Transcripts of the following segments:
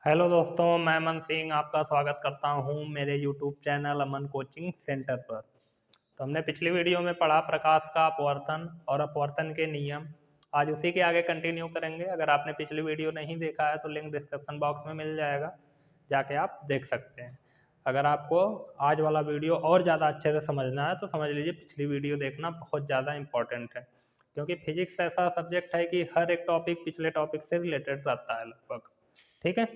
Hello दोस्तों, मैं अमन सिंह आपका स्वागत करता हूं मेरे यूट्यूब चैनल अमन कोचिंग सेंटर पर। तो हमने पिछली वीडियो में पढ़ा प्रकाश का अपवर्तन और अपवर्तन के नियम। आज उसी के आगे कंटिन्यू करेंगे। अगर आपने पिछली वीडियो नहीं देखा है तो लिंक डिस्क्रिप्शन बॉक्स में मिल जाएगा, जाके आप देख सकते हैं। अगर आपको आज वाला वीडियो और ज़्यादा अच्छे से समझना है तो समझ लीजिए पिछली वीडियो देखना बहुत ज़्यादा इंपॉर्टेंट है, क्योंकि फिजिक्स ऐसा सब्जेक्ट है कि हर एक टॉपिक पिछले टॉपिक से रिलेटेड रहता है लगभग। ठीक है,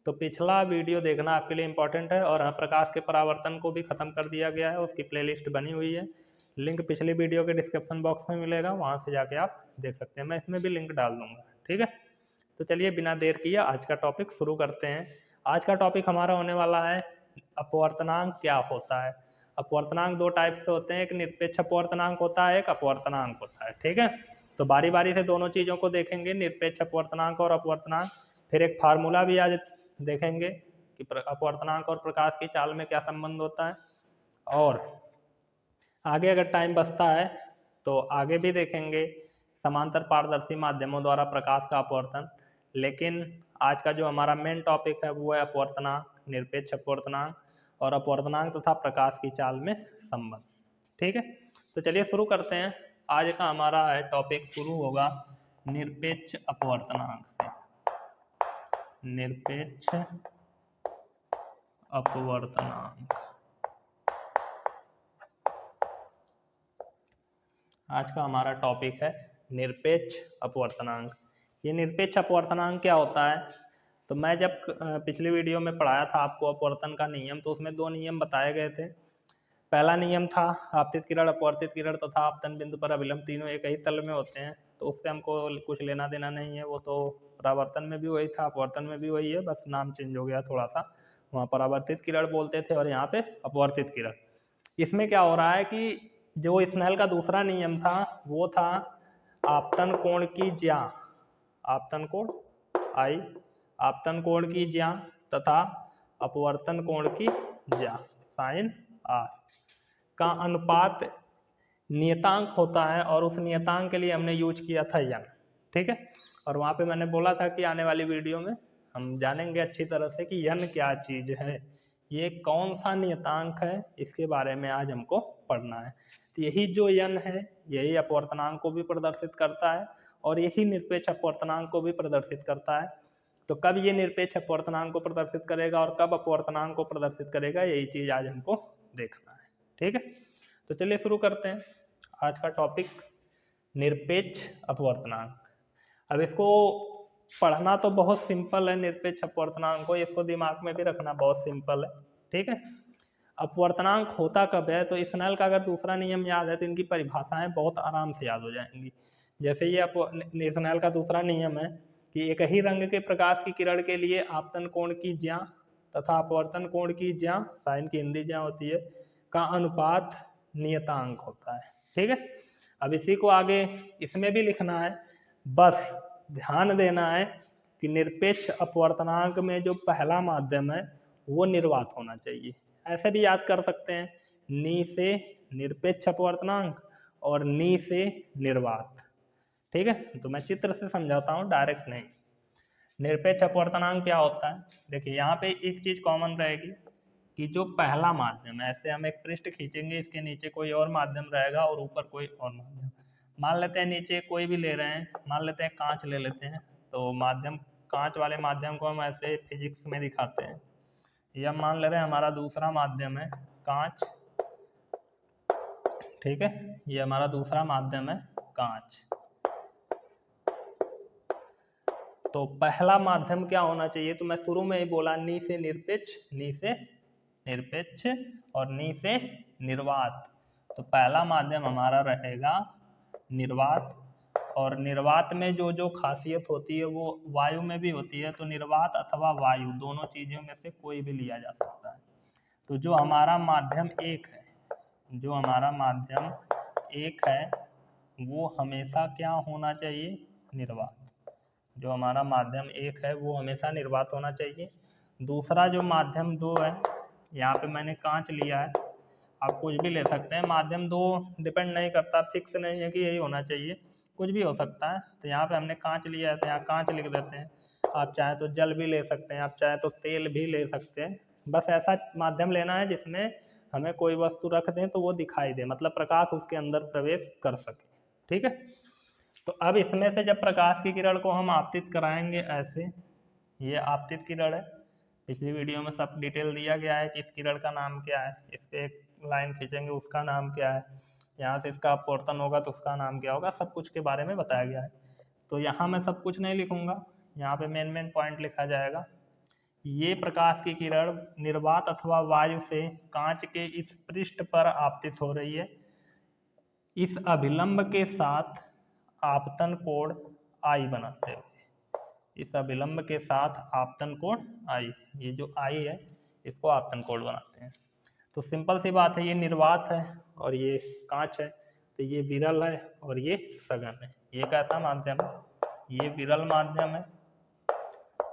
तो पिछला वीडियो देखना आपके लिए इम्पोर्टेंट है। और हाँ, प्रकाश के परावर्तन को भी ख़त्म कर दिया गया है, उसकी प्लेलिस्ट बनी हुई है। लिंक पिछली वीडियो के डिस्क्रिप्शन बॉक्स में मिलेगा, वहाँ से जाके आप देख सकते हैं। मैं इसमें भी लिंक डाल दूंगा। ठीक है, तो चलिए बिना देर किए आज का टॉपिक शुरू करते हैं। आज का टॉपिक हमारा होने वाला है अपवर्तनांक क्या होता है। अपवर्तनांक दो टाइप से होते हैं, एक निरपेक्ष अपवर्तनांक होता है, एक अपवर्तनांक होता है। ठीक है, तो बारी बारी से दोनों चीज़ों को देखेंगे, निरपेक्ष अपवर्तनांक और अपवर्तनांक। फिर एक फार्मूला भी आज देखेंगे कि अपवर्तनांक और प्रकाश की चाल में क्या संबंध होता है। और आगे अगर टाइम बचता है तो आगे भी देखेंगे समांतर पारदर्शी माध्यमों द्वारा प्रकाश का अपवर्तन। लेकिन आज का जो हमारा मेन टॉपिक है वो है अपवर्तनांक, निरपेक्ष अपवर्तनांक और अपवर्तनांक तथा प्रकाश की चाल में संबंध। ठीक है, तो चलिए शुरू करते हैं। आज का हमारा टॉपिक शुरू होगा निरपेक्ष अपवर्तनांक से। निरपेक्ष अपवर्तनांक आज का हमारा टॉपिक है निरपेक्ष अपवर्तनांक। ये निरपेक्ष अपवर्तनांक क्या होता है? तो मैं जब पिछली वीडियो में पढ़ाया था आपको अपवर्तन का नियम, तो उसमें दो नियम बताए गए थे। पहला नियम था आपतित किरण, अपवर्तित किरण तथा आपतन बिंदु पर अभिलंब तीनों एक ही तल में होते हैं, तो उससे हमको कुछ लेना देना नहीं है। वो तो परावर्तन में भी वही था, अपवर्तन में भी वही है, बस नाम चेंज हो गया थोड़ा सा। वहाँ परावर्तित किरण बोलते थे और यहाँ पे अपवर्तित किरण। इसमें क्या हो रहा है कि जो स्नेल का दूसरा नियम था वो था आपतन कोण की ज्या, आपतन कोण आई, आपतन कोण की ज्या तथा अपवर्तन कोण की ज्या साइन आर का अनुपात नियतांक होता है, और उस नियतांक के लिए हमने यूज किया था यन। ठीक है, और वहाँ पे मैंने बोला था कि आने वाली वीडियो में हम जानेंगे अच्छी तरह से कि यन क्या चीज़ है, ये कौन सा नियतांक है, इसके बारे में आज हमको पढ़ना है। तो यही जो यन है यही अपवर्तनांक को भी प्रदर्शित करता है और यही निरपेक्ष अपवर्तनांक को भी प्रदर्शित करता है। तो कब ये निरपेक्ष अपवर्तनांक को प्रदर्शित करेगा और कब अपवर्तनांक को प्रदर्शित करेगा, यही चीज़ आज हमको देखना है। ठीक है, तो चलिए शुरू करते हैं आज का टॉपिक निरपेक्ष अपवर्तनांक। अब इसको पढ़ना तो बहुत सिंपल है, निरपेक्ष अपवर्तनांक को इसको दिमाग में भी रखना बहुत सिंपल है। ठीक है, अपवर्तनांक होता कब है? तो स्नेल का अगर दूसरा नियम याद है तो इनकी परिभाषाएं बहुत आराम से याद हो जाएंगी। जैसे ये स्नेल का दूसरा नियम है कि एक ही रंग के प्रकाश की किरण के लिए आपतन कोण की ज्या तथा अपवर्तन कोण की ज्या, साइन की हिंदी ज्या होती है, का अनुपात नियतांक होता है। ठीक है, अब इसी को आगे इसमें भी लिखना है, बस ध्यान देना है कि निरपेक्ष अपवर्तनांक में जो पहला माध्यम है वो निर्वात होना चाहिए। ऐसे भी याद कर सकते हैं, नी से निरपेक्ष अपवर्तनांक और नी से निर्वात। ठीक है, तो मैं चित्र से समझाता हूँ, डायरेक्ट नहीं। निरपेक्ष अपवर्तनांक क्या होता है? देखिए यहाँ पे एक चीज कॉमन रहेगी कि जो पहला माध्यम है, ऐसे हम एक पृष्ठ खींचेंगे, इसके नीचे कोई और माध्यम रहेगा और ऊपर कोई और माध्यम। मान लेते हैं नीचे कोई भी ले रहे हैं, मान लेते हैं कांच ले लेते हैं, तो माध्यम कांच वाले माध्यम को हम ऐसे फिजिक्स में दिखाते हैं। या मान ले रहे हैं हमारा दूसरा माध्यम है कांच। ठीक है, ये हमारा दूसरा माध्यम है कांच। तो पहला माध्यम क्या होना चाहिए? तो मैं शुरू में ही बोला, नी से निरपेक्ष, नी से निरपेक्ष और नी से निर्वात। तो पहला माध्यम हमारा रहेगा निर्वात, और निर्वात में जो जो खासियत होती है वो वायु में भी होती है, तो निर्वात अथवा वायु दोनों चीज़ों में से कोई भी लिया जा सकता है। तो जो हमारा माध्यम एक है, जो हमारा माध्यम एक है वो हमेशा क्या होना चाहिए? निर्वात। जो हमारा माध्यम एक है वो हमेशा निर्वात होना चाहिए। दूसरा जो माध्यम दो है, यहाँ पे मैंने कांच लिया है, आप कुछ भी ले सकते हैं। माध्यम दो डिपेंड नहीं करता, फिक्स नहीं है कि यही होना चाहिए, कुछ भी हो सकता है। तो यहाँ पे हमने कांच लिया है तो यहाँ कांच लिख देते हैं। आप चाहे तो जल भी ले सकते हैं, आप चाहे तो तेल भी ले सकते हैं। बस ऐसा माध्यम लेना है जिसमें हमें कोई वस्तु रख दें तो वो दिखाई दे, मतलब प्रकाश उसके अंदर प्रवेश कर सके। ठीक है, तो अब इसमें से जब प्रकाश की किरण को हम आपतित कराएंगे ऐसे, ये आपतित किरण है, पिछली वीडियो में सब डिटेल दिया गया है कि इस किरण का नाम क्या है, इस पे एक लाइन खींचेंगे उसका नाम क्या है, यहाँ से इसका अपवर्तन होगा तो उसका नाम क्या होगा, सब कुछ के बारे में बताया गया है। तो यहाँ मैं सब कुछ नहीं लिखूंगा, यहाँ पे मेन पॉइंट लिखा जाएगा। ये प्रकाश की किरण निर्वात अथवा वायु से कांच के इस पृष्ठ पर आपतित हो रही है। इस अभिलंब के साथ आपतन कोण आई बनाते हुए, इस अभिलंब के साथ आपतन कोण आई, ये जो आई है इसको आपतन कोण बनाते हैं। तो सिंपल सी बात है, ये निर्वात है और ये कांच है, तो ये विरल है और ये सघन है। ये कैसा माध्यम है, ये विरल माध्यम है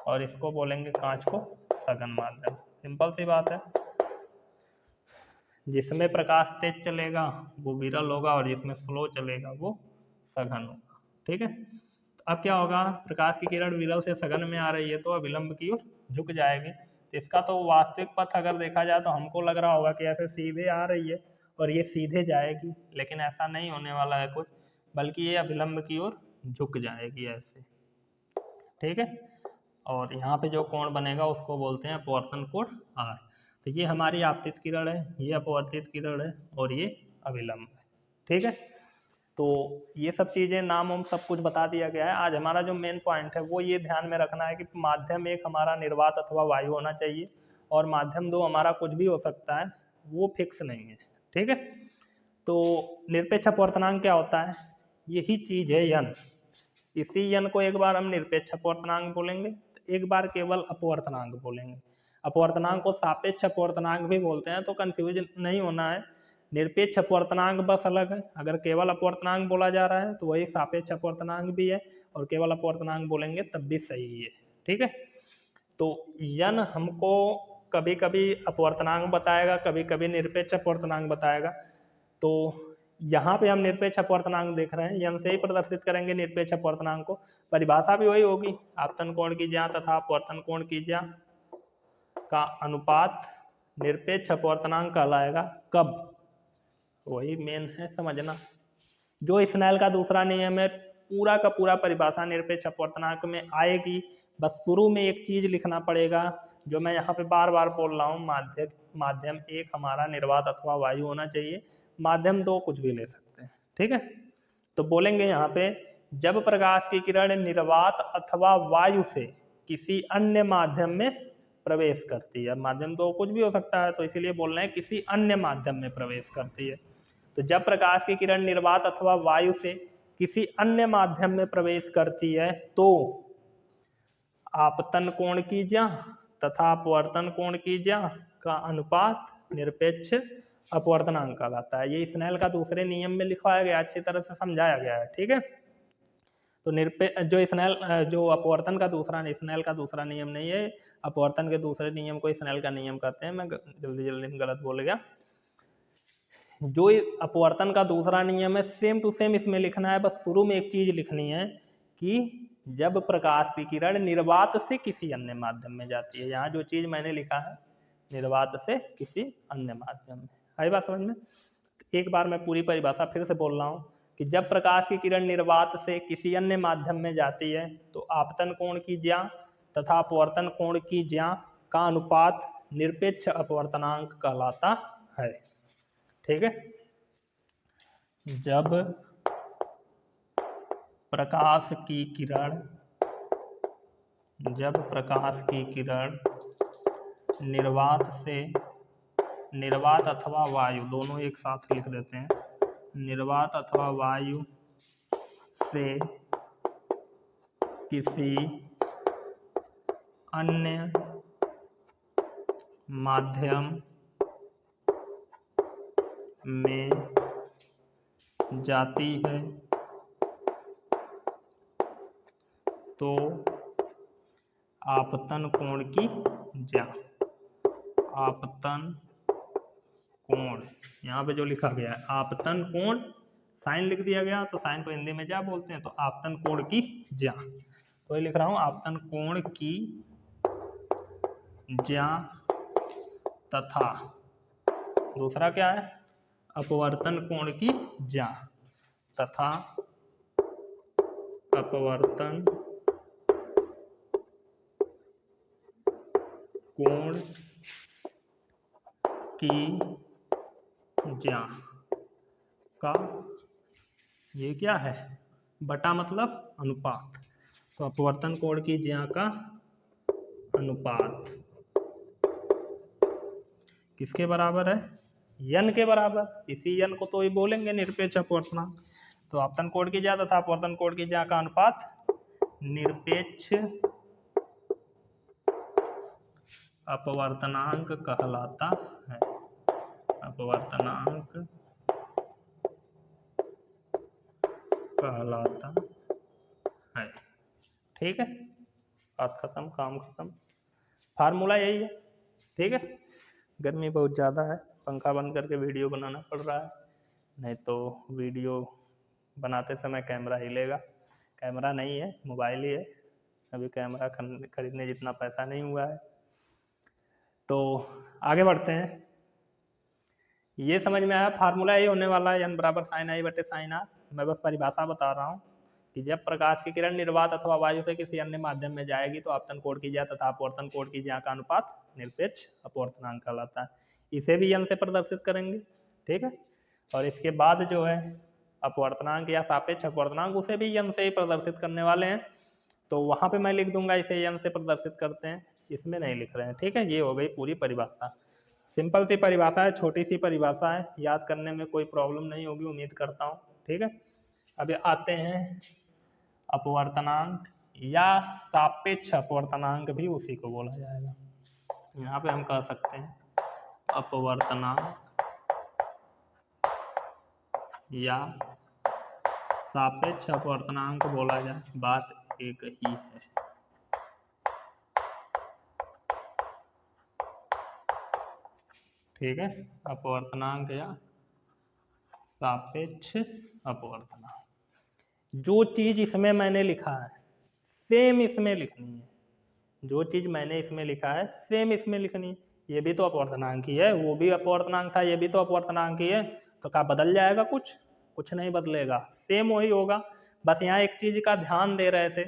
और इसको बोलेंगे कांच को सघन माध्यम। सिंपल सी बात है, जिसमें प्रकाश तेज चलेगा वो विरल होगा और जिसमें स्लो चलेगा वो सघन होगा। ठीक है, अब क्या होगा, प्रकाश की किरण विरल से सघन में आ रही है तो अभिलंब की ओर झुक जाएगी। तो इसका तो वास्तविक पथ अगर देखा जाए तो हमको लग रहा होगा कि ऐसे सीधे आ रही है और ये सीधे जाएगी, लेकिन ऐसा नहीं होने वाला है कुछ, बल्कि ये अभिलंब की ओर झुक जाएगी ऐसे। ठीक है, और यहाँ पे जो कोण बनेगा उसको बोलते हैं अपवर्तन कोण आर। तो ये हमारी आपतित किरण है, ये अपवर्तित किरण है और ये अभिलंब है। ठीक है, तो ये सब चीज़ें नाम वाम सब कुछ बता दिया गया है। आज हमारा जो मेन पॉइंट है वो ये ध्यान में रखना है कि माध्यम एक हमारा निर्वात अथवा वायु होना चाहिए और माध्यम दो हमारा कुछ भी हो सकता है, वो फिक्स नहीं है। ठीक है, तो निरपेक्ष अपवर्तनांक क्या होता है, यही चीज़ है यन। इसी यन को एक बार हम निरपेक्ष अपवर्तनांक बोलेंगे, तो एक बार केवल अपवर्तनांक बोलेंगे। अपवर्तनांक को सापेक्ष अपवर्तनांक भी बोलते हैं, तो कंफ्यूजन नहीं होना है। निरपेक्ष अपवर्तनांक बस अलग है, अगर केवल अपवर्तनांक बोला जा रहा है तो वही सापेक्ष अपवर्तनांक भी है, और केवल अपवर्तनांक बोलेंगे तब भी सही है। ठीक है, तो यन हमको कभी कभी अपवर्तनांक बताएगा, कभी कभी निरपेक्ष अपवर्तनांक बताएगा। तो यहाँ पे हम निरपेक्ष अपवर्तनांक देख रहे हैं, यन से ही प्रदर्शित करेंगे निरपेक्ष अपवर्तनांक को। परिभाषा भी वही होगी, आपतन कोण की ज्या तथा अपवर्तन कोण की ज्या का अनुपात निरपेक्ष अपवर्तनांक कहलाएगा। कब, वही मेन है समझना। जो स्नेल का दूसरा नियम है, पूरा का पूरा परिभाषा निरपेक्ष अपवर्तनांक में आएगी। बस शुरू में एक चीज लिखना पड़ेगा, जो मैं यहाँ पे बार बार बोल रहा हूँ, माध्यम एक हमारा निर्वात अथवा वायु होना चाहिए, माध्यम दो कुछ भी ले सकते हैं। ठीक है, तो बोलेंगे यहाँ पे, जब प्रकाश की किरण निर्वात अथवा वायु से किसी अन्य माध्यम में प्रवेश करती है, माध्यम दो कुछ भी हो सकता है, तो इसीलिए बोल रहे हैं किसी अन्य माध्यम में प्रवेश करती है। तो जब प्रकाश की किरण निर्वात अथवा वायु से किसी अन्य माध्यम में प्रवेश करती है तो आपतन कोण की ज्या तथा अपवर्तन कोण की ज्या का अनुपात निरपेक्ष अपवर्तनांक कहलाता है। ये स्नेल का दूसरे नियम में लिखवाया गया, अच्छी तरह से समझाया गया है। ठीक है, तो जो अपवर्तन का दूसरा, स्नेल का दूसरा नियम नहीं है, अपवर्तन के दूसरे नियम को स्नेल का नियम कहते हैं। मैं जल्दी में गलत बोल गया। जो अपवर्तन का दूसरा नियम है, सेम टू सेम इसमें लिखना है, बस शुरू में एक चीज लिखनी है कि जब प्रकाश की किरण निर्वात से किसी अन्य माध्यम में जाती है। यहाँ जो चीज मैंने लिखा है, निर्वात से किसी अन्य माध्यम में, आई बात समझ में। एक बार मैं पूरी परिभाषा फिर से बोल रहा हूँ कि जब प्रकाश की किरण निर्वात से किसी अन्य माध्यम में जाती है तो आपतन कोण की ज्या तथा अपवर्तन कोण की ज्या का अनुपात निरपेक्ष अपवर्तनांक कहलाता है। ठीक है, जब प्रकाश की किरण निर्वात अथवा वायु, दोनों एक साथ लिख देते हैं, निर्वात अथवा वायु से किसी अन्य माध्यम में जाती है तो आपतन कोण की ज्या, आपतन कोण, यहाँ पे जो लिखा गया है आपतन कोण, साइन लिख दिया गया तो साइन को हिंदी में ज्या बोलते हैं, तो आपतन कोण की ज्या। तो ये लिख रहा हूँ आपतन कोण की ज्या तथा दूसरा क्या है, अपवर्तन कोण की ज्या तथा अपवर्तन कोण की ज्या का ये क्या है, बटा मतलब अनुपात। तो अपवर्तन कोण की ज्या का अनुपात किसके बराबर है, यन के बराबर। इसी यन को तो ही बोलेंगे निरपेक्ष अपवर्तनांक। तो आपतन कोण की ज्या तथा अपवर्तन कोण की ज्या का अनुपात निरपेक्ष अपवर्तनांक कहलाता है। अपवर्तनांक कहलाता है। ठीक है, बात खत्म, काम खत्म। फार्मूला यही है। ठीक है, गर्मी बहुत ज़्यादा है, पंखा बंद करके वीडियो बनाना पड़ रहा है, नहीं तो वीडियो बनाते समय कैमरा हिलेगा। कैमरा नहीं है, मोबाइल ही है, अभी कैमरा खरीदने जितना पैसा नहीं हुआ है। तो आगे बढ़ते हैं। ये समझ में आया, फार्मूला यही होने वाला है, n बराबर साइन आई बटे साइन आर। मैं बस परिभाषा बता रहा हूँ कि जब प्रकाश की किरण निर्वात अथवा वायु से किसी अन्य माध्यम में जाएगी तो आपतन कोण की ज्या तथा अपवर्तन कोण की ज्या का अनुपात निरपेक्ष अपवर्तनांक कहलाता है। इसे भी n से प्रदर्शित करेंगे। ठीक है, और इसके बाद जो है अपवर्तनांक या सापेक्ष अपवर्तनांक, उसे भी n से ही प्रदर्शित करने वाले हैं। तो वहाँ पे मैं लिख दूंगा इसे n से प्रदर्शित करते हैं, इसमें नहीं लिख रहे हैं। ठीक है, ये हो गई पूरी परिभाषा। सिंपल सी परिभाषा है, छोटी सी परिभाषा है, याद करने में कोई प्रॉब्लम नहीं होगी, उम्मीद करता हूँ। ठीक है, अभी आते हैं अपवर्तनांक या सापेक्ष अपवर्तनांक, भी उसी को बोला जाएगा। यहाँ पे हम कह सकते हैं अपवर्तनांक या सापेक्ष अपवर्तनांक बोला जाए, बात एक ही है। ठीक है, अपवर्तनांक या सापेक्ष अपवर्तनांक। जो चीज इसमें मैंने लिखा है सेम इसमें लिखनी है, जो चीज मैंने इसमें लिखा है सेम इसमें लिखनी है। ये भी तो अपवर्तनांक ही है, वो भी अपवर्तनांक था, ये भी तो अपवर्तनांक ही है। तो क्या बदल जाएगा कुछ? कुछ नहीं बदलेगा, सेम वही होगा। बस यहाँ एक चीज का ध्यान दे रहे थे,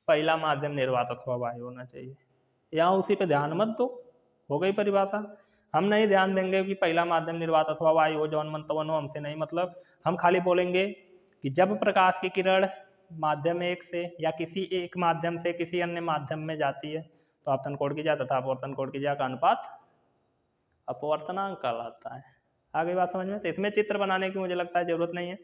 पहला माध्यम निर्वात अथवा वायु होना चाहिए, यहाँ उसी पे ध्यान मत दो, हो गई परिभाषा। हम नहीं ध्यान देंगे कि पहला माध्यम निर्वात अथवा वायु हो, जौन मन तवन हो, हमसे नहीं मतलब। हम खाली बोलेंगे कि जब प्रकाश की किरण माध्यम एक से या किसी एक माध्यम से किसी अन्य माध्यम में जाती है तो आपतन कोण की ज्या तथा अपवर्तन कोण की ज्या का अनुपात अपवर्तनांक कहलाता है। आगे बात समझ में? तो इसमें चित्र बनाने की मुझे लगता है जरूरत नहीं है,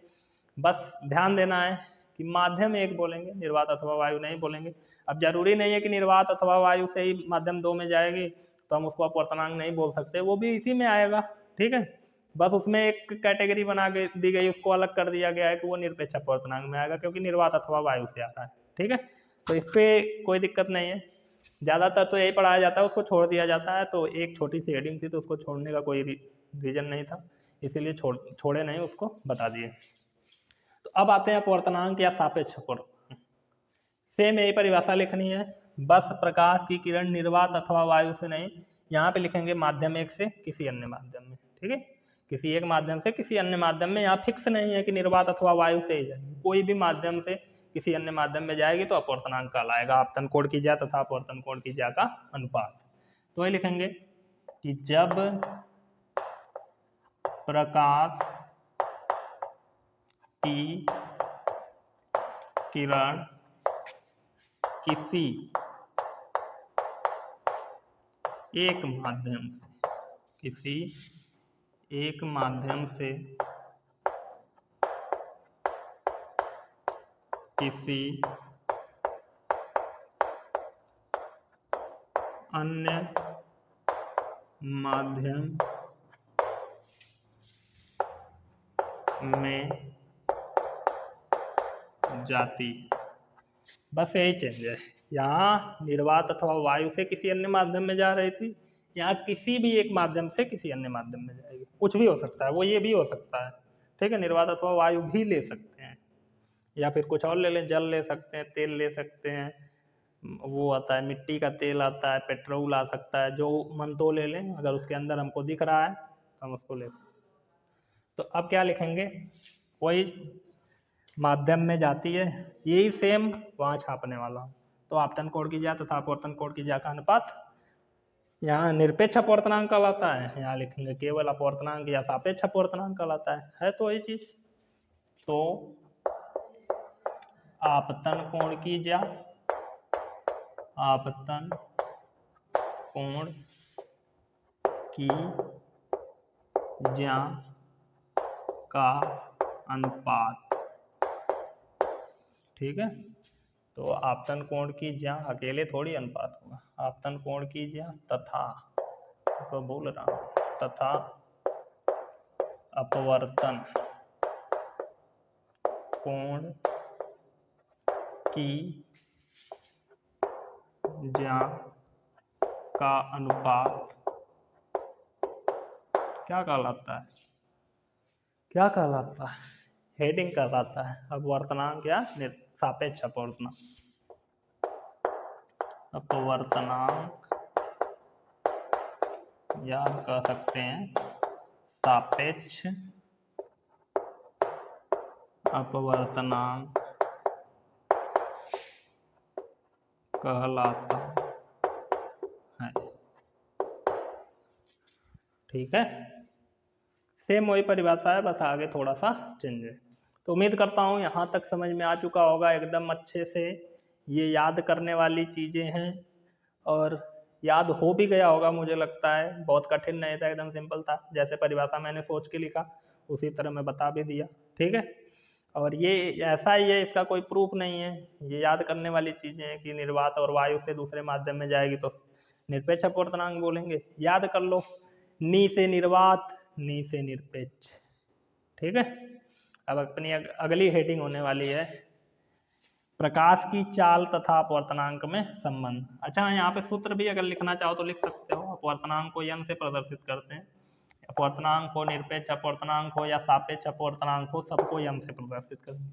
बस ध्यान देना है कि माध्यम एक बोलेंगे, निर्वात अथवा वायु नहीं बोलेंगे। अब जरूरी नहीं है कि निर्वात अथवा वायु से ही माध्यम दो में जाएगी तो हम उसको अपवर्तनांक नहीं बोल सकते, वो भी इसी में आएगा। ठीक है, बस उसमें एक कैटेगरी बना के दी गई, उसको अलग कर दिया गया है कि वो निरपेक्ष अपवर्तनांक में आएगा, क्योंकि निर्वात अथवा वायु से आ रहा है। ठीक है, तो इस पर कोई दिक्कत नहीं है। ज़्यादातर तो यही पढ़ाया जाता है, उसको छोड़ दिया जाता है। तो एक छोटी सी हेडिंग थी तो उसको छोड़ने का कोई रीजन नहीं था, इसीलिए छोड़े नहीं, उसको बता दिए। तो अब आते हैं अपवर्तनांक या सापेक्ष अपवर्तनांक। सेम यही परिभाषा लिखनी है, बस प्रकाश की किरण निर्वात अथवा वायु से नहीं, यहाँ पे लिखेंगे माध्यम एक से किसी अन्य माध्यम में। ठीक है, किसी एक माध्यम से किसी अन्य माध्यम में, यहाँ फिक्स नहीं है कि निर्वात अथवा वायु से ही जाएगी, कोई भी माध्यम से किसी अन्य माध्यम में जाएगी तो अपवर्तनांक कहलाएगा आपतन कोण की ज्या तथा अपवर्तन कोण की ज्या का अनुपात। तो ये लिखेंगे कि जब प्रकाश की किरण किसी एक माध्यम से, किसी एक माध्यम से किसी अन्य माध्यम में जाती है, बस यही चेंज है। यहाँ निर्वात अथवा वायु से किसी अन्य माध्यम में जा रही थी, यहाँ किसी भी एक माध्यम से किसी अन्य माध्यम में जाएगी। कुछ भी हो सकता है, वो ये भी हो सकता है। ठीक है, निर्वात अथवा वायु भी ले सकते हैं, या फिर कुछ और ले लें, जल ले सकते हैं, तेल ले सकते हैं, वो आता है मिट्टी का तेल आता है, पेट्रोल आ सकता है, जो मन तो ले लें, अगर उसके अंदर हमको दिख रहा है तो हम उसको ले सकते। तो अब क्या लिखेंगे, वही माध्यम में जाती है, यही सेम वहाँ छापने वाला हूँ। तो आपतन कोण की ज्या तथा अपवर्तन कोण की ज्या का अनुपात यहाँ निरपेक्ष अपवर्तनांक कहलाता है, यहाँ लिखेंगे केवल अपवर्तनांक या सापेक्ष अपवर्तनांक कहलाता है तो वही चीज। तो आपतन कोण की ज्या, आपतन कोण की ज्या का अनुपात, ठीक है। तो आपतन कोण की ज्या अकेले थोड़ी अनुपात होगा, आपतन कोण की ज्या तथा को बोल रहा हूं, तथा अपवर्तन कोण की ज्या का अनुपात क्या कहलाता है, क्या कहलाता है, हेडिंग कहलाता है अपवर्तनांक या सापेक्ष अपवर्तनांक, अपवर्तनांक या कह सकते हैं सापेक्ष अपवर्तनांक कहलाता है, ठीक है। सेम वही परिभाषा है, बस आगे थोड़ा सा चेंज है। तो उम्मीद करता हूँ यहाँ तक समझ में आ चुका होगा एकदम अच्छे से, ये याद करने वाली चीज़ें हैं और याद हो भी गया होगा मुझे लगता है, बहुत कठिन नहीं था, एकदम सिंपल था, जैसे परिभाषा मैंने सोच के लिखा उसी तरह मैं बता भी दिया, ठीक है। और ये ऐसा ही है, इसका कोई प्रूफ नहीं है, ये याद करने वाली चीज़ें हैं कि निर्वात और वायु से दूसरे माध्यम में जाएगी तो निरपेक्ष अपवर्तनांक बोलेंगे, याद कर लो, नी से निर्वात, नी से निरपेक्ष, ठीक है। अब अपनी अगली हेडिंग होने वाली है प्रकाश की चाल तथा अपवर्तनांक में संबंध। अच्छा, यहाँ पे सूत्र भी अगर लिखना चाहो तो लिख सकते हो, अपवर्तनांक को n से प्रदर्शित करते हैं, अपवर्तनांक हो, निरपेक्ष अपवर्तनांक हो या सापेक्ष अपवर्तनांक हो, सबको n से प्रदर्शित करेंगे।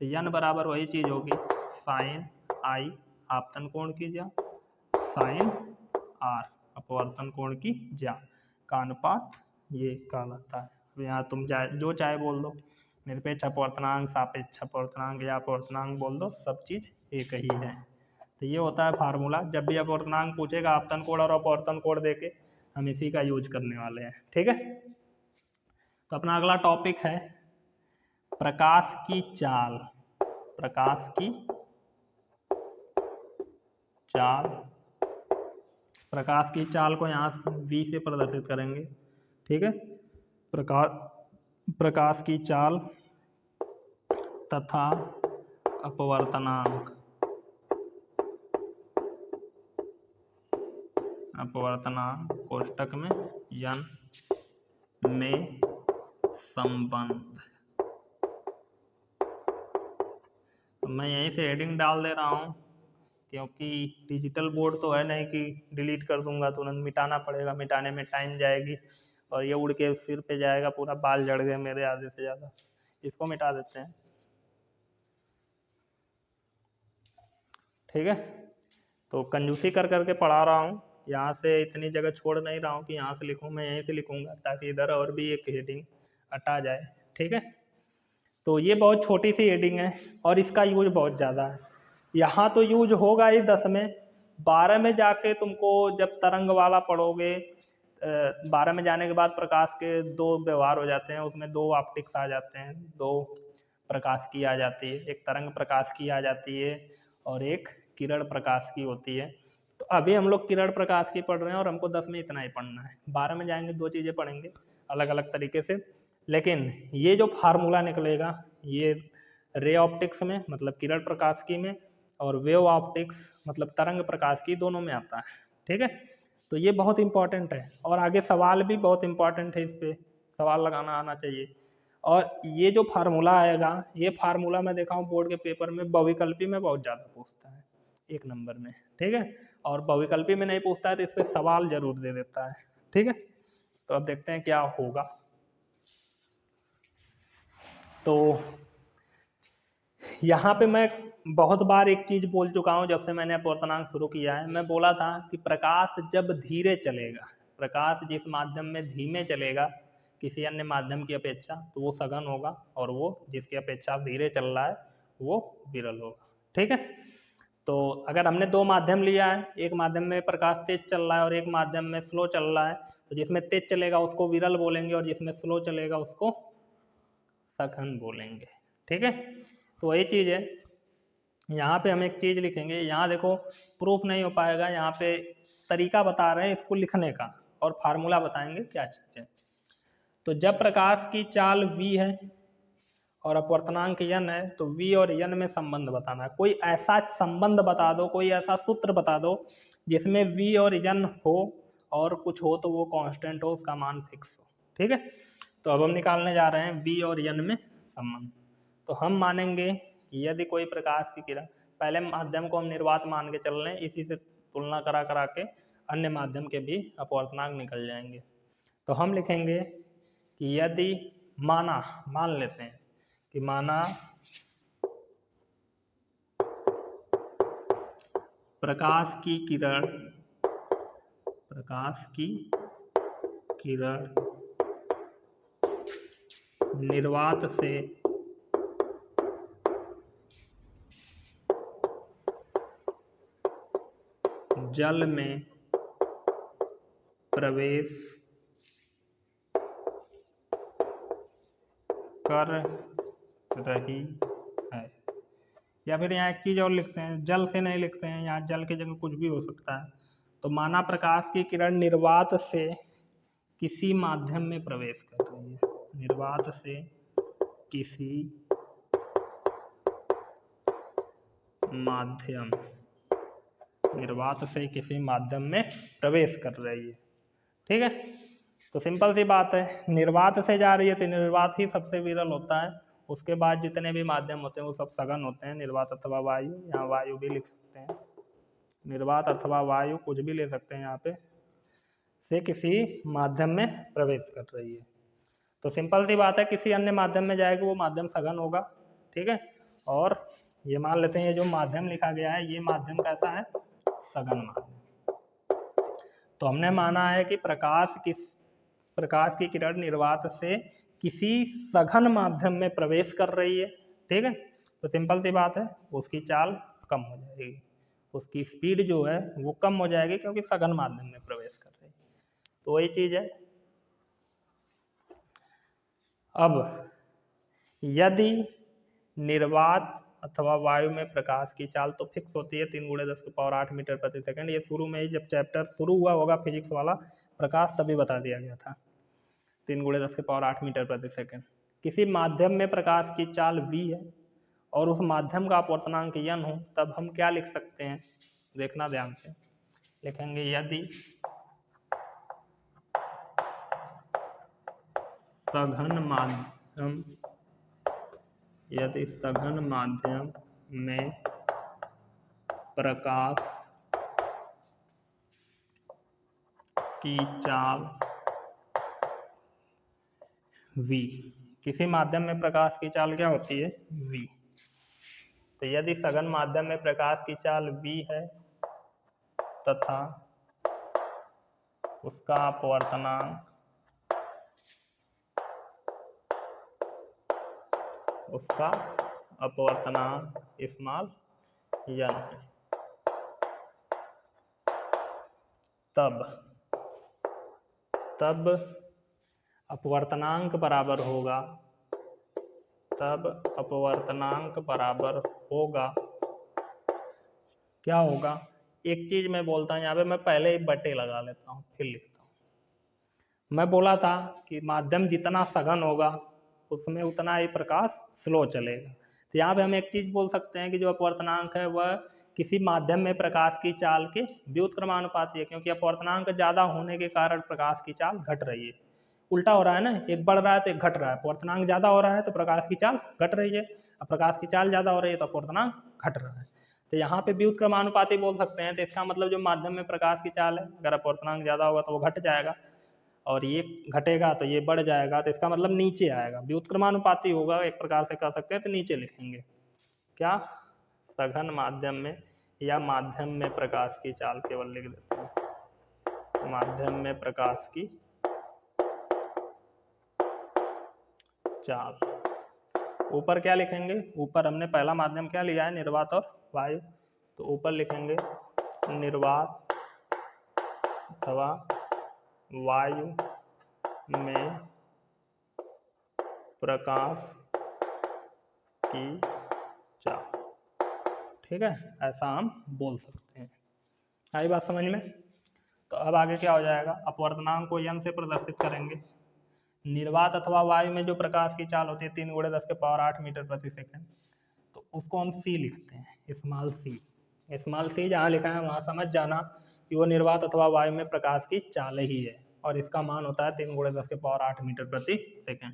तो n बराबर वही चीज होगी साइन आई आपतन कोण की ज्या साइन r अपवर्तन कोण की ज्या का अनुपात ये कहलाता है। यहाँ तुम जो चाहे बोल दो, निरपेक्ष अपवर्तनांक, सापेक्ष अपवर्तनांक या अपवर्तनांक बोल दो, सब चीज एक ही है। तो ये होता है फार्मूला, जब भी अपवर्तनांक पूछेगा आपतन कोण और अपवर्तन कोण देके हम इसी का यूज करने वाले हैं, ठीक है। तो अपना अगला टॉपिक है प्रकाश की चाल, प्रकाश की चाल, प्रकाश की चाल को यहाँ v से प्रदर्शित करेंगे, ठीक है। प्रकाश की चाल तथा अपवर्तनांक, अपवर्तनांक कोष्टक में n में संबंध। मैं यहीं से हेडिंग डाल दे रहा हूँ क्योंकि डिजिटल बोर्ड तो है नहीं कि डिलीट कर दूंगा, तुरंत मिटाना पड़ेगा, मिटाने में टाइम जाएगी और ये उड़ के सिर पे जाएगा, पूरा बाल झड़ गए मेरे आधे से ज़्यादा, इसको मिटा देते हैं, ठीक है। तो कंजूसी कर करके पढ़ा रहा हूँ, यहाँ से इतनी जगह छोड़ नहीं रहा हूँ कि यहाँ से लिखूँ, मैं यहीं से लिखूँगा ताकि इधर और भी एक हेडिंग हटा जाए, ठीक है। तो ये बहुत छोटी सी हेडिंग है और इसका यूज बहुत ज़्यादा है, यहाँ तो यूज होगा ही 10 में, 12 में जाके तुमको जब तरंग वाला पढ़ोगे, 12 में जाने के बाद प्रकाश के दो व्यवहार हो जाते हैं, उसमें दो ऑप्टिक्स आ जाते हैं, दो प्रकाश की आ जाती है, एक तरंग प्रकाश की आ जाती है और एक किरण प्रकाश की होती है। तो अभी हम लोग किरण प्रकाश की पढ़ रहे हैं और हमको 10 में इतना ही पढ़ना है, 12 में जाएंगे दो चीज़ें पढ़ेंगे अलग अलग तरीके से। लेकिन ये जो फार्मूला निकलेगा ये रे ऑप्टिक्स में मतलब किरण प्रकाश की में और वेव ऑप्टिक्स मतलब तरंग प्रकाश की दोनों में आता है, ठीक है। तो ये बहुत इंपॉर्टेंट है और आगे सवाल भी बहुत इंपॉर्टेंट है, इस पे सवाल लगाना आना चाहिए। और ये जो फार्मूला आएगा, ये फार्मूला मैं देखा हूँ बोर्ड के पेपर में बहुविकल्पी में बहुत ज़्यादा पूछता है, 1 नंबर में, ठीक है। और बहुविकल्पी में नहीं पूछता है तो इस पर सवाल जरूर दे देता है, ठीक है। तो अब देखते हैं क्या होगा। तो यहाँ पे मैं बहुत बार एक चीज बोल चुका हूँ जब से मैंने अपवर्तनांक शुरू किया है। मैं बोला था कि प्रकाश जब धीरे चलेगा, प्रकाश जिस माध्यम में धीमे चलेगा किसी अन्य माध्यम की अपेक्षा, तो वो सघन होगा, और वो जिसकी अपेक्षा धीरे चल रहा है वो विरल होगा। ठीक है, तो अगर हमने दो माध्यम लिया है, एक माध्यम में प्रकाश तेज चल रहा है और एक माध्यम में स्लो चल रहा है, तो जिसमें तेज चलेगा उसको विरल बोलेंगे और जिसमें स्लो चलेगा उसको सघन बोलेंगे। ठीक है, तो वही चीज़ है। यहाँ पे हम एक चीज़ लिखेंगे, यहाँ देखो प्रूफ नहीं हो पाएगा, यहाँ पे तरीका बता रहे हैं इसको लिखने का और फार्मूला बताएंगे क्या चीज़ है। तो जब प्रकाश की चाल v है और अपवर्तनांक n है, तो v और n में संबंध बताना है। कोई ऐसा संबंध बता दो, कोई ऐसा सूत्र बता दो जिसमें v और n हो और कुछ हो तो वो कांस्टेंट हो, उसका मान फिक्स हो। ठीक है, तो अब हम निकालने जा रहे हैं v और n में संबंध। तो हम मानेंगे कि यदि कोई प्रकाश की किरण, पहले माध्यम को हम निर्वात मान के चल रहे हैं, इसी से तुलना करा करा के अन्य माध्यम के भी अपवर्तनांक निकल जाएंगे। तो हम लिखेंगे कि यदि मान लेते हैं कि माना प्रकाश की किरण निर्वात से जल में प्रवेश कर रही है, या फिर यहाँ एक चीज़ और लिखते हैं, जल से नहीं लिखते हैं, यहाँ जल की जगह कुछ भी हो सकता है। तो माना प्रकाश की किरण निर्वात से किसी माध्यम में प्रवेश कर रही है, निर्वात से किसी माध्यम में प्रवेश कर रही है। ठीक है, तो सिंपल सी बात है, निर्वात से जा रही है तो निर्वात ही सबसे विरल होता है। उसके बाद जितने भी माध्यम होते हैं वो सब सघन होते हैं, निर्वात अथवा वायु, यहाँ वायु भी लिख सकते हैं, निर्वात अथवा वायु कुछ भी ले सकते हैं, यहाँ पे से किसी माध्यम में प्रवेश कर रही है। तो सिंपल सी बात है, किसी अन्य माध्यम में जाएगी वो माध्यम सघन होगा। ठीक है, और ये मान लेते हैं ये जो माध्यम लिखा गया है ये माध्यम कैसा है, सघन माध्यम। तो हमने माना है कि प्रकाश की किरण निर्वात से किसी सघन माध्यम में प्रवेश कर रही है। ठीक है, तो सिंपल सी बात है, उसकी चाल कम हो जाएगी, उसकी स्पीड जो है वो कम हो जाएगी क्योंकि सघन माध्यम में प्रवेश कर रही है। तो वही चीज है। अब यदि निर्वात अथवा वायु में प्रकाश की चाल तो फिक्स होती है 3 × 10⁸ मीटर प्रति सेकंड। ये शुरू में ही जब चैप्टर शुरू हुआ होगा फिजिक्स वाला प्रकाश तभी बता दिया गया था, 3 × 10⁸ मीटर प्रति सेकंड। किसी माध्यम में प्रकाश की चाल v है और उस माध्यम का अपवर्तनांक n हो, तब हम क्या लिख सकते हैं, देखना ध्यान से। लिखेंगे यदि सघन माध्यम में प्रकाश की चाल v, किसी माध्यम में प्रकाश की चाल क्या होती है, v। तो यदि सघन माध्यम में प्रकाश की चाल v है तथा उसका अपवर्तनांक स्मॉल n है, तब अपवर्तनांक बराबर होगा क्या होगा। एक चीज मैं बोलता हूँ यहाँ पे, मैं पहले ही बटे लगा लेता हूँ फिर लिखता हूँ। मैं बोला था कि माध्यम जितना सघन होगा उसमें उतना ही प्रकाश स्लो चलेगा। तो यहाँ पे हम एक चीज बोल सकते हैं कि जो अपवर्तनांक है वह किसी माध्यम में प्रकाश की चाल के व्युत्क्रमानुपाती है, क्योंकि अपवर्तनांक ज्यादा होने के कारण प्रकाश की चाल घट रही है। उल्टा हो रहा है ना, एक बढ़ रहा है तो एक घट रहा है, अपवर्तनांक ज्यादा हो रहा है तो प्रकाश की चाल घट रही है, अब प्रकाश की चाल ज्यादा हो रही है तो अपवर्तनांक घट रहा है। तो यहाँ पे व्युत्क्रमानुपाती बोल सकते हैं। तो इसका मतलब जो माध्यम में प्रकाश की चाल है, अगर अपवर्तनांक ज्यादा होगा तो वो घट जाएगा और ये घटेगा तो ये बढ़ जाएगा, तो इसका मतलब नीचे आएगा, व्युत्क्रमानुपाती होगा एक प्रकार से कह सकते हैं, तो नीचे लिखेंगे। क्या, सघन माध्यम में या माध्यम में प्रकाश की चाल केवल लिख देते हैं, माध्यम में प्रकाश की चाल। ऊपर क्या लिखेंगे, ऊपर हमने पहला माध्यम क्या लिया है, निर्वात और वायु, तो ऊपर लिखेंगे निर्वात अथवा वायु में प्रकाश की चाल। ठीक है, ऐसा हम बोल सकते हैं। आई बात समझ में। तो अब आगे क्या हो जाएगा, अपवर्तनांक को n से प्रदर्शित करेंगे। निर्वात अथवा वायु में जो प्रकाश की चाल होती है 3 × 10⁸ मीटर प्रति सेकंड, तो उसको हम c लिखते हैं, स्मॉल c। स्मॉल c जहाँ लिखा है वहाँ समझ जाना कि वो निर्वात अथवा वायु में प्रकाश की चाल ही है, और इसका मान होता है 3 × 10⁸ मीटर प्रति सेकंड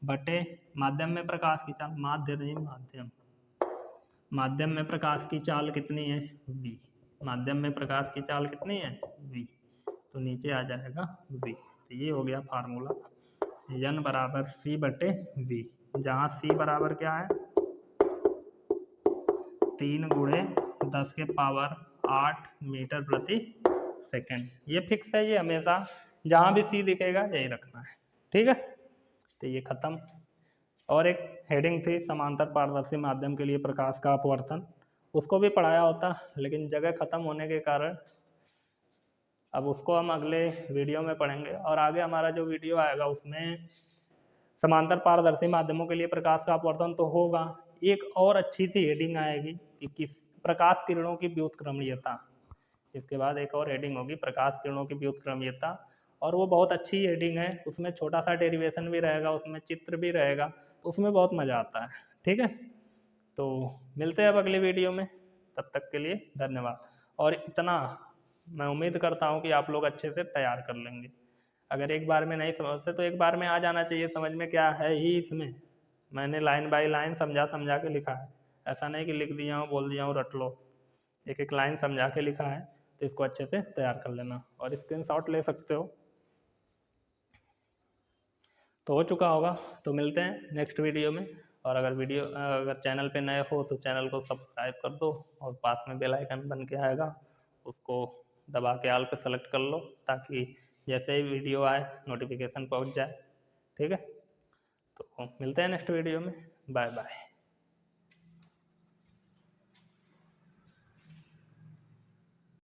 बटे माध्यम में प्रकाश की चाल, माध्यम, माध्यम में प्रकाश की चाल कितनी है, v। माध्यम में प्रकाश की चाल कितनी है, v, तो नीचे आ जाएगा v। तो ये हो गया फार्मूला, n बराबर c बटे v, जहाँ c बराबर क्या है, 3 × 10⁸ मीटर प्रति सेकंड। ये फिक्स है, ये हमेशा जहाँ भी c दिखेगा यही रखना है। ठीक है, तो ये खत्म। और एक हेडिंग थी समांतर पारदर्शी माध्यम के लिए प्रकाश का अपवर्तन, उसको भी पढ़ाया होता, लेकिन जगह खत्म होने के कारण अब उसको हम अगले वीडियो में पढ़ेंगे। और आगे हमारा जो वीडियो आएगा उसमें समांतर पारदर्शी माध्यमों के लिए प्रकाश का अपवर्तन तो होगा, एक और अच्छी सी हेडिंग आएगी कि किस प्रकाश किरणों की व्युत्क्रमणीयता। इसके बाद एक और हेडिंग होगी प्रकाश किरणों की व्युत्क्रमणीयता, और वो बहुत अच्छी हेडिंग है, उसमें छोटा सा डेरिवेशन भी रहेगा, उसमें चित्र भी रहेगा, तो उसमें बहुत मज़ा आता है। ठीक है, तो मिलते हैं अब अगले वीडियो में, तब तक के लिए धन्यवाद। और इतना मैं उम्मीद करता हूँ कि आप लोग अच्छे से तैयार कर लेंगे। अगर एक बार में नहीं समझते तो एक बार में आ जाना चाहिए समझ में, क्या है ही इसमें। मैंने लाइन बाय लाइन समझा के लिखा है, ऐसा नहीं कि लिख दिया हूँ बोल दिया हूँ रट लो। एक एक लाइन समझा के लिखा है, तो इसको अच्छे से तैयार कर लेना और स्क्रीनशॉट ले सकते हो। तो हो चुका होगा, तो मिलते हैं नेक्स्ट वीडियो में। और अगर चैनल पे नए हो तो चैनल को सब्सक्राइब कर दो, और पास में बेल आइकन बन के आएगा, उसको दबा के ऑल पे सेलेक्ट कर लो, ताकि जैसे ही वीडियो आए नोटिफिकेशन पहुंच जाए। ठीक है, तो मिलते हैं नेक्स्ट वीडियो में, बाय बाय।